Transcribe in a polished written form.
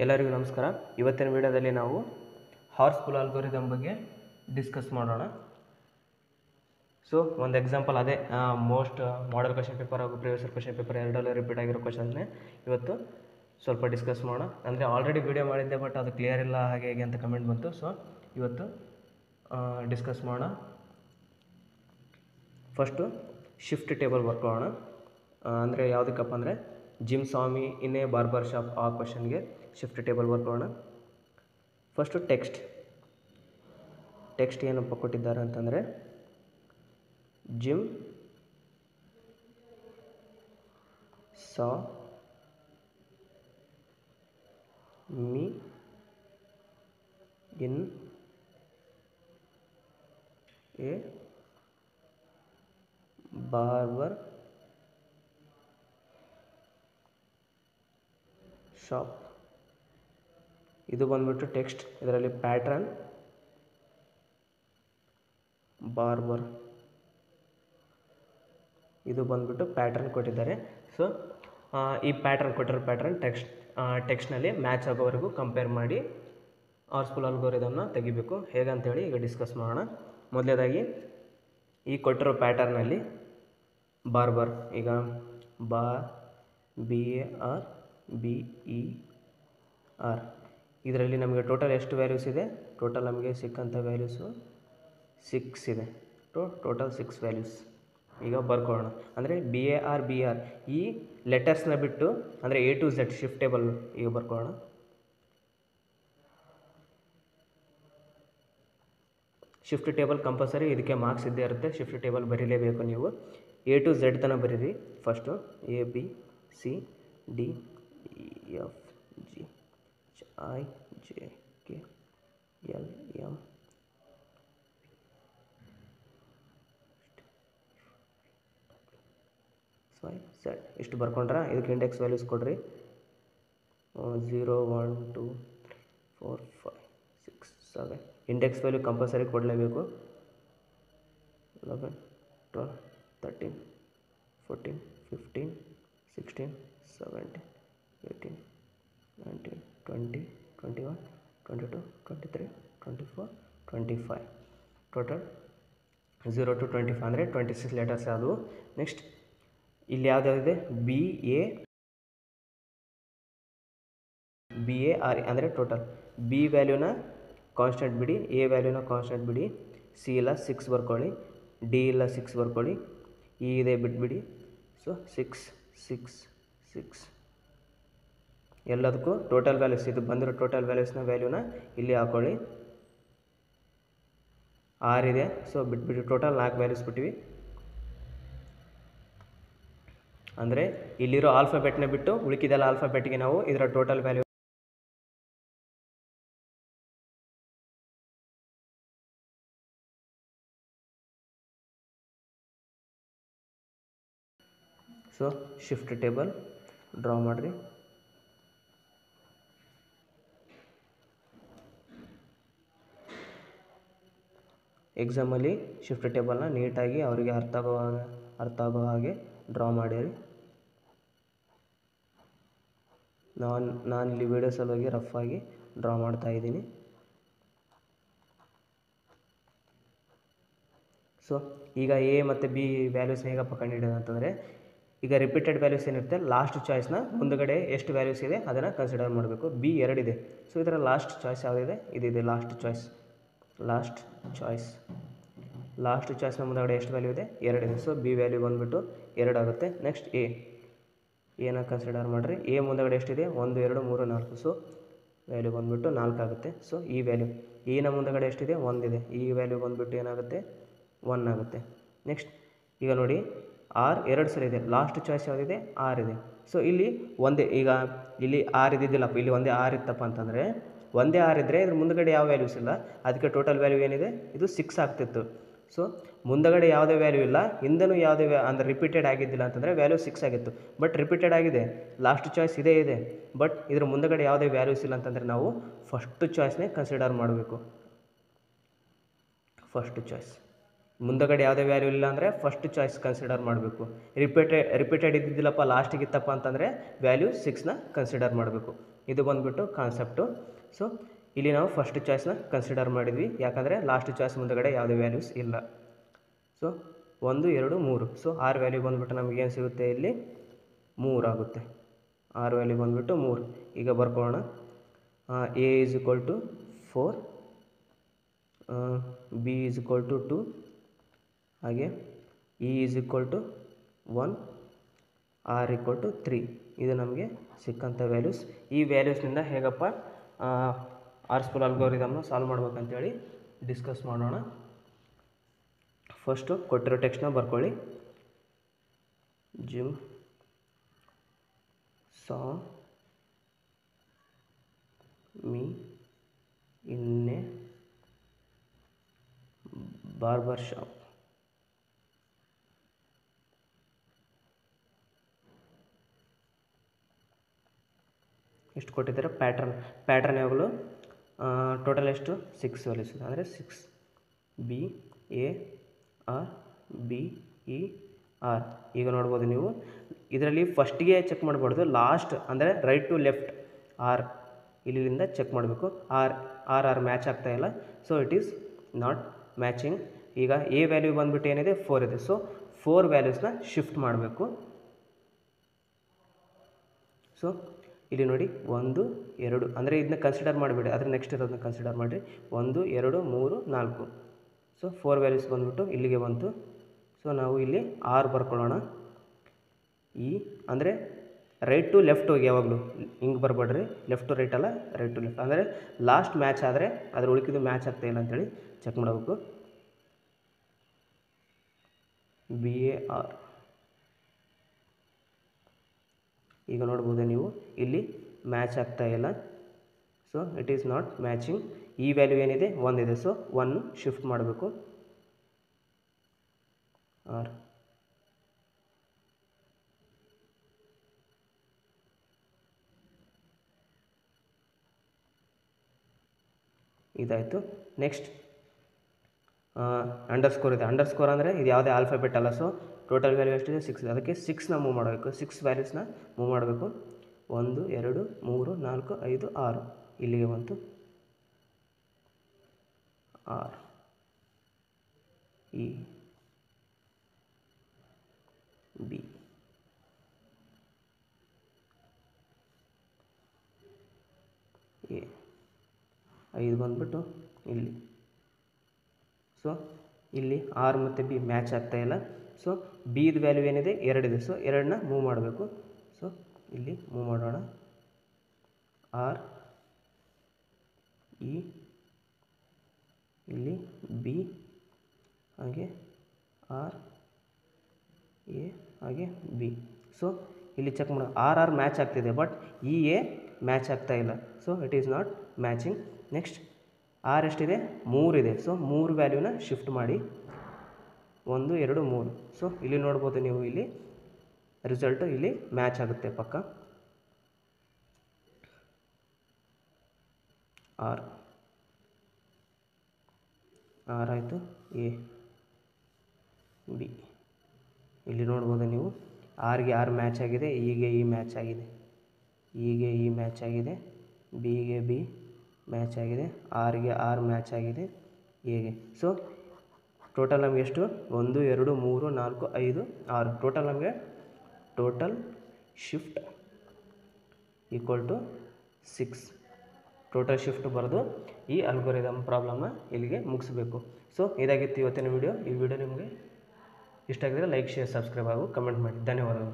ಎಲ್ಲರಿಗೂ ನಮಸ್ಕಾರ. ಇವತ್ತಿನ ವಿಡಿಯೋದಲ್ಲಿ ನಾವು ಹಾರ್ಸ್ಫುಲ್ ಅಲ್ಗೋರಿದಮ್ ಬಗ್ಗೆ ಡಿಸ್ಕಸ್ ಮಾಡೋಣ. ಸೊ ಒಂದು ಎಕ್ಸಾಂಪಲ್ ಅದೇ ಮೋಸ್ಟ್ ಮಾಡೆಲ್ ಕ್ವೆಶ್ಚನ್ ಪೇಪರ್ ಹಾಗೂ ಪ್ರಿವಿಯಸ್ ಕ್ವೆಶ್ಚನ್ ಪೇಪರ್ ಎರಡಲ್ಲೂ ರಿಪೀಟ್ ಆಗಿರೋ ಕ್ವೆಶನ್ನೇ ಇವತ್ತು ಸ್ವಲ್ಪ ಡಿಸ್ಕಸ್ ಮಾಡೋಣ. ಅಂದರೆ ಆಲ್ರೆಡಿ ವಿಡಿಯೋ ಮಾಡಿದ್ದೆ, ಬಟ್ ಅದು ಕ್ಲಿಯರ್ ಇಲ್ಲ ಹಾಗೆ ಹೇಗೆ ಅಂತ ಕಮೆಂಟ್ ಬಂತು. ಸೊ ಇವತ್ತು ಡಿಸ್ಕಸ್ ಮಾಡೋಣ. ಫಸ್ಟು ಶಿಫ್ಟ್ ಟೇಬಲ್ ವರ್ಕ್ ಮಾಡೋಣ. ಅಂದರೆ ಯಾವುದಕ್ಕಪ್ಪ ಅಂದರೆ Jim Swami in a barber shop, ಆ ಕ್ವೆಶನ್ಗೆ ಶಿಫ್ಟ್ ಟೇಬಲ್ ವರ್ಕ್ ಮಾಡೋಣ. ಫಸ್ಟು ಟೆಕ್ಸ್ಟ್ ಏನಪ್ಪ ಕೊಟ್ಟಿದ್ದಾರೆ ಅಂತಂದರೆ Jim saw me in a barber shop. ಇದು ಬಂದ್ಬಿಟ್ಟು ಟೆಕ್ಸ್ಟ್. ಇದರಲ್ಲಿ ಪ್ಯಾಟ್ರನ್ ಬಾರ್ಬರ್, ಇದು ಬಂದ್ಬಿಟ್ಟು ಪ್ಯಾಟ್ರನ್ ಕೊಟ್ಟಿದ್ದಾರೆ. ಸೊ ಈ ಪ್ಯಾಟ್ರನ್ ಕೊಟ್ಟಿರೋ ಪ್ಯಾಟ್ರನ್ ಟೆಕ್ಸ್ಟ್ನಲ್ಲಿ ಮ್ಯಾಚ್ ಆಗೋವರೆಗೂ ಕಂಪೇರ್ ಮಾಡಿ ಹಾರ್ಸ್ಫುಲ್ ಅಲ್ಗೋರಿದಮ್ನ ತೆಗಿಬೇಕು. ಹೇಗಂತೇಳಿ ಈಗ ಡಿಸ್ಕಸ್ ಮಾಡೋಣ. ಮೊದಲನೇದಾಗಿ ಈ ಕೊಟ್ಟಿರೋ ಪ್ಯಾಟರ್ನಲ್ಲಿ ಬಾರ್ಬರ್, ಈಗ BARBER, ಇದರಲ್ಲಿ ನಮಗೆ ಟೋಟಲ್ ಎಷ್ಟು ವ್ಯಾಲ್ಯೂಸ್ ಇದೆ? ಟೋಟಲ್ ನಮಗೆ ಸಿಕ್ಕಂಥ ವ್ಯಾಲ್ಯೂಸು 6 ಇದೆ. Total 6 values. ಈಗ ಬರ್ಕೊಳ್ಳೋಣ. ಅಂದರೆ BARBER ಈ ಲೆಟರ್ಸ್ನ ಬಿಟ್ಟು, ಅಂದರೆ A to Z shift table ಈಗ ಬರ್ಕೊಳ್ಳೋಣ. ಶಿಫ್ಟ್ ಟೇಬಲ್ ಕಂಪಲ್ಸರಿ, ಇದಕ್ಕೆ ಮಾರ್ಕ್ಸ್ ಇದ್ದೇ ಇರುತ್ತೆ. ಶಿಫ್ಟ್ ಟೇಬಲ್ ಬರೀಲೇಬೇಕು ನೀವು. A to Z ತನಕ ಬರೀರಿ. ಫಸ್ಟು ABCDEFGHIJKLM Z ಇಷ್ಟು ಬರ್ಕೊಂಡ್ರೆ ಇದಕ್ಕೆ ಇಂಡೆಕ್ಸ್ ವ್ಯಾಲ್ಯೂಸ್ ಕೊಡ್ರಿ. 0 1 2 4 5 6 7 ಇಂಡೆಕ್ಸ್ ವ್ಯಾಲ್ಯೂ ಕಂಪಲ್ಸರಿ ಕೊಡಲೇಬೇಕು. 11 12 13 14 15 16 17 18 19 20 21 22 23 24 25 ಟೋಟಲ್ 0 to 25 ಅಂದರೆ 26 ಲೆಟರ್ಸ್ ಆದವು. ನೆಕ್ಸ್ಟ್ ಇಲ್ಲಿ ಯಾವುದಾಗಿದೆ? BAR ಅಂದರೆ ಟೋಟಲ್. B ವ್ಯಾಲ್ಯೂನ ಕಾನ್ಸ್ಟೆಂಟ್ ಬಿಡಿ, A ವ್ಯಾಲ್ಯೂನ ಕಾನ್ಸ್ಟೆಂಟ್ ಬಿಡಿ, C ಇಲ್ಲ 6 ಬರ್ಕೊಳ್ಳಿ, D ಇಲ್ಲ 6 ಬರ್ಕೊಳ್ಳಿ, E ಇದೆ ಬಿಟ್ಬಿಡಿ. ಸೊ 6 6 6 ಎಲ್ಲದಕ್ಕೂ ಟೋಟಲ್ ವ್ಯಾಲ್ಯೂಸ್, ಇದು ಬಂದಿರೋ ಟೋಟಲ್ ವ್ಯಾಲ್ಯೂನ ಇಲ್ಲಿ ಹಾಕೊಳ್ಳಿ. R ಇದೆ, ಸೊ ಬಿಟ್ಬಿಟ್ಟು ಟೋಟಲ್ 4 ವ್ಯಾಲ್ಯೂಸ್ ಬಿಟ್ಟಿವಿ. ಅಂದರೆ ಇಲ್ಲಿರೋ ಆಲ್ಫಾಬೆಟ್ನ ಬಿಟ್ಟು ಉಳಿಕಿದೆಲ್ಲ ಆಲ್ಫಾಬೆಟ್ಗೆ ನಾವು ಇದರ total value. So shift table draw ಮಾಡಿರಿ. ಎಕ್ಸಾಮಲ್ಲಿ ಶಿಫ್ಟ್ ಟೇಬಲ್ನ ನೀಟಾಗಿ ಅವರಿಗೆ ಅರ್ಥ ಆಗೋ ಹಾಗೆ ಡ್ರಾ ಮಾಡಿರಿ. ನಾನಿಲ್ಲಿ ವಿಡಿಯೋ ಸಲುವಾಗಿ ರಫ್ ಆಗಿ ಡ್ರಾ ಮಾಡ್ತಾ ಇದ್ದೀನಿ. ಸೊ ಈಗ A ಮತ್ತು B ವ್ಯಾಲ್ಯೂಸ್ ಹೇಗಪ್ಪ ಕಂಡುಹಿಡಿಯೋದು ಅಂತಂದರೆ, ಈಗ ರಿಪೀಟೆಡ್ ವ್ಯಾಲ್ಯೂಸ್ ಏನಿರುತ್ತೆ, ಲಾಸ್ಟ್ ಚಾಯ್ಸ್ನ ಮುಂದುಗಡೆ ಎಷ್ಟು ವ್ಯಾಲ್ಯೂಸ್ ಇದೆ ಅದನ್ನು ಕನ್ಸಿಡರ್ ಮಾಡಬೇಕು. B 2 ಇದೆ. ಸೊ ಇದರ ಲಾಸ್ಟ್ ಚಾಯ್ಸ್ ಯಾವುದಿದೆ? ಇದಿದೆ ಲಾಸ್ಟ್ ಚಾಯ್ಸ್ನ ಮುಂದುಗಡೆ ಎಷ್ಟು ವ್ಯಾಲ್ಯೂ ಇದೆ? 2 ಇದೆ. ಸೊ B ವ್ಯಾಲ್ಯೂ ಬಂದುಬಿಟ್ಟು 2 ಆಗುತ್ತೆ. ನೆಕ್ಸ್ಟ್ ಏನ ಕನ್ಸಿಡರ್ ಮಾಡಿರಿ. A ಮುಂದುಗಡೆ ಎಷ್ಟಿದೆ? 1 2 3 4. ಸೊ ವ್ಯಾಲ್ಯೂ ಬಂದುಬಿಟ್ಟು 4 ಆಗುತ್ತೆ. ಸೊ ಈ ವ್ಯಾಲ್ಯೂ Eನ ಮುಂದುಗಡೆ ಎಷ್ಟಿದೆ? 1 ಇದೆ. ಈ ವ್ಯಾಲ್ಯೂ ಬಂದುಬಿಟ್ಟು ಏನಾಗುತ್ತೆ? 1 ಆಗುತ್ತೆ. ನೆಕ್ಸ್ಟ್ ಈಗ ನೋಡಿ, R 2 ಸಲ ಇದೆ. ಲಾಸ್ಟ್ ಚಾಯ್ಸ್ ಯಾವುದಿದೆ? R ಇದೆ. ಸೊ ಇಲ್ಲಿ ಒಂದೇ, ಈಗ ಇಲ್ಲಿ R ಇದ್ದಿದ್ದಿಲ್ಲಪ್ಪ, ಇಲ್ಲಿ ಒಂದೇ R ಇತ್ತಪ್ಪ ಅಂತಂದರೆ, ಒಂದೇ R ಇದ್ದರೆ ಇದ್ರ ಮುಂದುಗಡೆ ಯಾವ ವ್ಯಾಲ್ಯೂಸ್ ಇಲ್ಲ, ಅದಕ್ಕೆ ಟೋಟಲ್ ವ್ಯಾಲ್ಯೂ ಏನಿದೆ? ಇದು 6 ಆಗ್ತಿತ್ತು. ಸೊ ಮುಂದುಗಡೆ ಯಾವುದೇ ವ್ಯಾಲ್ಯೂ ಇಲ್ಲ, ಹಿಂದೂ ಯಾವುದೇ ಅಂದರೆ ರಿಪೀಟೆಡ್ ಆಗಿದ್ದಿಲ್ಲ ಅಂತಂದರೆ ವ್ಯಾಲ್ಯೂ 6 ಆಗಿತ್ತು. ಬಟ್ ರಿಪೀಟೆಡ್ ಆಗಿದೆ, ಲಾಸ್ಟ್ ಚಾಯ್ಸ್ ಇದೆ, ಬಟ್ ಇದ್ರ ಮುಂದುಗಡೆ ಯಾವುದೇ ವ್ಯಾಲ್ಯೂಸ್ ಇಲ್ಲ ಅಂತಂದರೆ ನಾವು ಫಸ್ಟ್ ಚಾಯ್ಸ್ನೇ ಕನ್ಸಿಡರ್ ಮಾಡಬೇಕು. ಫಸ್ಟ್ ಚಾಯ್ಸ್ ಮುಂದಗಡೆ ಯಾವುದೇ ವ್ಯಾಲ್ಯೂ ಇಲ್ಲ ಅಂದರೆ ಫಸ್ಟ್ ಚಾಯ್ಸ್ ಕನ್ಸಿಡರ್ ಮಾಡಬೇಕು. ರಿಪೀಟೆಡ್ ಇದ್ದಿದ್ದಿಲ್ಲಪ್ಪ ಲಾಸ್ಟಿಗೆ ಇತ್ತಪ್ಪ ಅಂತಂದರೆ ವ್ಯಾಲ್ಯೂ 6ನ ಕನ್ಸಿಡರ್ ಮಾಡಬೇಕು. ಇದು ಬಂದುಬಿಟ್ಟು ಕಾನ್ಸೆಪ್ಟು. ಸೊ ಇಲ್ಲಿ ನಾವು ಫಸ್ಟ್ ಚಾಯ್ಸ್ನ ಕನ್ಸಿಡರ್ ಮಾಡಿದ್ವಿ, ಯಾಕಂದರೆ ಲಾಸ್ಟ್ ಚಾಯ್ಸ್ ಮುಂದಗಡೆ ಯಾವುದೇ ವ್ಯಾಲ್ಯೂಸ್ ಇಲ್ಲ. ಸೊ 1 2 3. ಸೊ ಆರ್ ವ್ಯಾಲ್ಯೂ ಬಂದುಬಿಟ್ಟು ನಮಗೇನು ಸಿಗುತ್ತೆ, ಇಲ್ಲಿ 3 ಆಗುತ್ತೆ. ಆರ್ ವ್ಯಾಲ್ಯೂ ಬಂದುಬಿಟ್ಟು 3. ಈಗ ಬರ್ಕೊಳ್ಳೋಣ. A is equal to 4, B is equal to 2, ಹಾಗೆ E is equal to 1, R equal to 3. ಇದು ನಮಗೆ ಸಿಕ್ಕಂಥ ವ್ಯಾಲ್ಯೂಸ್. ಈ ವ್ಯಾಲ್ಯೂಸ್ನಿಂದ ಹೇಗಪ್ಪ ಆರ್ ಸ್ಕೂಲ್ ಅಲ್ಗೋರಿದಮ್ನ ಸಾಲ್ವ್ ಮಾಡ್ಬೇಕಂತೇಳಿ ಡಿಸ್ಕಸ್ ಮಾಡೋಣ. ಫಸ್ಟು ಕೊಟ್ಟಿರೋ ಟೆಕ್ಸ್ಟ್ನ ಬರ್ಕೊಳ್ಳಿ. Jim saw me in a barber shop. ಎಷ್ಟು ಕೊಟ್ಟಿದ್ದಾರೆ, ಪ್ಯಾಟ್ರನ್ ಯಾವಾಗಲೂ ಟೋಟಲ್ ಎಷ್ಟು 6 ವ್ಯಾಲ್ಯೂಸ್ ಇದೆ, ಅಂದರೆ 6 B A R B E R. ಈಗ ನೋಡ್ಬೋದು ನೀವು ಇದರಲ್ಲಿ ಫಸ್ಟಿಗೆ ಚೆಕ್ ಮಾಡಬಾರ್ದು, ಲಾಸ್ಟ್ ಅಂದರೆ ರೈಟ್ ಟು ಲೆಫ್ಟ್ ಆರ್ ಇಲ್ಲಿಂದ ಚೆಕ್ ಮಾಡಬೇಕು. ಆರ್ ಮ್ಯಾಚ್ ಆಗ್ತಾಯಿಲ್ಲ, so it is not matching. ಈಗ ಎ ವ್ಯಾಲ್ಯೂ ಬಂದುಬಿಟ್ಟು ಏನಿದೆ 4 ಇದೆ, ಸೊ 4 ವ್ಯಾಲ್ಯೂಸ್ನ ಶಿಫ್ಟ್ ಮಾಡಬೇಕು. ಸೊ ಇಲ್ಲಿ ನೋಡಿ 1 2 ಅಂದರೆ ಇದನ್ನ ಕನ್ಸಿಡರ್ ಮಾಡಿಬಿಡಿ, ಅದರ ನೆಕ್ಸ್ಟ್ ಇರೋದನ್ನ ಕನ್ಸಿಡರ್ ಮಾಡಿರಿ. 1 2 3 4. ಸೊ 4 ವ್ಯಾಲ್ಯೂಸ್ ಬಂದುಬಿಟ್ಟು ಇಲ್ಲಿಗೆ ಬಂತು. ಸೊ ನಾವು ಇಲ್ಲಿ ಆರ್ ಬರ್ಕೊಳ್ಳೋಣ. ಈ ಅಂದರೆ ರೈಟ್ ಟು ಲೆಫ್ಟ್ ಹೋಗಿ, ಯಾವಾಗಲೂ ಹಿಂಗೆ ಬರಬೇಡ್ರಿ, ಲೆಫ್ಟ್ ಟು ರೈಟ್ ಅಲ್ಲ, ರೈಟ್ ಟು ಲೆಫ್ಟ್. ಅಂದರೆ ಲಾಸ್ಟ್ ಮ್ಯಾಚ್ ಆದರೆ ಅದ್ರ ಉಳಿಕಿದ್ದು ಮ್ಯಾಚ್ ಆಗ್ತಾಯಿಲ್ಲ ಅಂತೇಳಿ ಚೆಕ್ ಮಾಡಬೇಕು. B A R. ಈಗ ನೋಡ್ಬೋದು ನೀವು ಇಲ್ಲಿ ಮ್ಯಾಚ್ ಆಗ್ತಾಯಿಲ್ಲ, so it is not matching. ಈ ವ್ಯಾಲ್ಯೂ ಏನಿದೆ 1 ಇದೆ, ಸೊ 1 ಶಿಫ್ಟ್ ಮಾಡಬೇಕು. ಆರ್ ಇದಾಯಿತು. ನೆಕ್ಸ್ಟ್ ಅಂಡರ್ಸ್ಕೋರ್ ಇದೆ. ಅಂಡರ್ಸ್ಕೋರ್ ಅಂದರೆ ಇದು ಯಾವುದೇ ಆಲ್ಫಾಬೆಟ್ ಅಲ್ಲ, ಸೊ ಟೋಟಲ್ ವ್ಯಾಲ್ಯೂ ಎಷ್ಟಿದೆ 6. ಅದಕ್ಕೆ 6ನ ಮೂವ್ ಮಾಡಬೇಕು, 6 ವ್ಯಾಲ್ಯೂಸ್ನ ಮೂವ್ ಮಾಡಬೇಕು. 1 2 3 4 5 6 ಇಲ್ಲಿಗೆ ಬಂತು. ಆರ್ ಇ ಬಿ ಎ 5 ಬಂದುಬಿಟ್ಟು ಇಲ್ಲಿ. ಸೊ ಇಲ್ಲಿ ಆರ್ ಮತ್ತು ಬಿ ಮ್ಯಾಚ್ ಆಗ್ತಾಯಿಲ್ಲ, ಸೊ ಬಿದು ವ್ಯಾಲ್ಯೂ ಏನಿದೆ 2 ಇದೆ, ಸೊ 2ನ ಮೂವ್ ಮಾಡಬೇಕು. ಸೊ ಇಲ್ಲಿ ಮೂವ್ ಮಾಡೋಣ. ಆರ್ ಇ ಇಲ್ಲಿ ಬಿ ಹಾಗೆ ಆರ್ ಎ ಹಾಗೆ ಬಿ. ಸೊ ಇಲ್ಲಿ ಚೆಕ್ ಮಾಡೋಣ, ಆರ್ ಮ್ಯಾಚ್ ಆಗ್ತಿದೆ, ಬಟ್ ಇ ಎ ಮ್ಯಾಚ್ ಆಗ್ತಾಯಿಲ್ಲ, so it is not matching. Next R ಎಷ್ಟಿದೆ 3 ಇದೆ, ಸೊ 3 ವ್ಯಾಲ್ಯೂನ ಶಿಫ್ಟ್ ಮಾಡಿ. 1 2 3. ಸೊ ಇಲ್ಲಿ ನೋಡ್ಬೋದು ನೀವು, ಇಲ್ಲಿ ರಿಸಲ್ಟು ಇಲ್ಲಿ ಮ್ಯಾಚ್ ಆಗುತ್ತೆ ಪಕ್ಕ. ಆರ್ ಆಯಿತು. ಎ ಬಿ ಇಲ್ಲಿ ನೋಡ್ಬೋದು ನೀವು, ಆರ್ಗೆ ಆರ್ ಮ್ಯಾಚ್ ಆಗಿದೆ, ಇಗೆ ಇ ಮ್ಯಾಚ್ ಆಗಿದೆ, ಇಗೆ ಇ ಮ್ಯಾಚ್ ಆಗಿದೆ, ಬಿಗೆ ಬಿ ಮ್ಯಾಚ್ ಆಗಿದೆ, ಆರ್ಗೆ ಆರ್ ಮ್ಯಾಚ್ ಆಗಿದೆ, ಎಗೆ. ಸೊ ಟೋಟಲ್ ನಮಗೆ ಎಷ್ಟು 1 2 3 4 5 6. ಟೋಟಲ್ ನಮಗೆ total shift equal to 6. Total shift ಬರೆದು ಈ ಅಲ್ಗೋರಿದಮ್ ಪ್ರಾಬ್ಲಮ್ನ ಇಲ್ಲಿಗೆ ಮುಗಿಸ್ಬೇಕು. ಸೊ ಇದಾಗಿತ್ತು ಇವತ್ತಿನ ವಿಡಿಯೋ. ಈ ವಿಡಿಯೋ ನಿಮಗೆ ಇಷ್ಟ ಆಗಿದ್ರೆ ಲೈಕ್ ಶೇರ್ ಸಬ್ಸ್ಕ್ರೈಬ್ ಆಗು, ಕಮೆಂಟ್ ಮಾಡಿ. ಧನ್ಯವಾದಗಳು.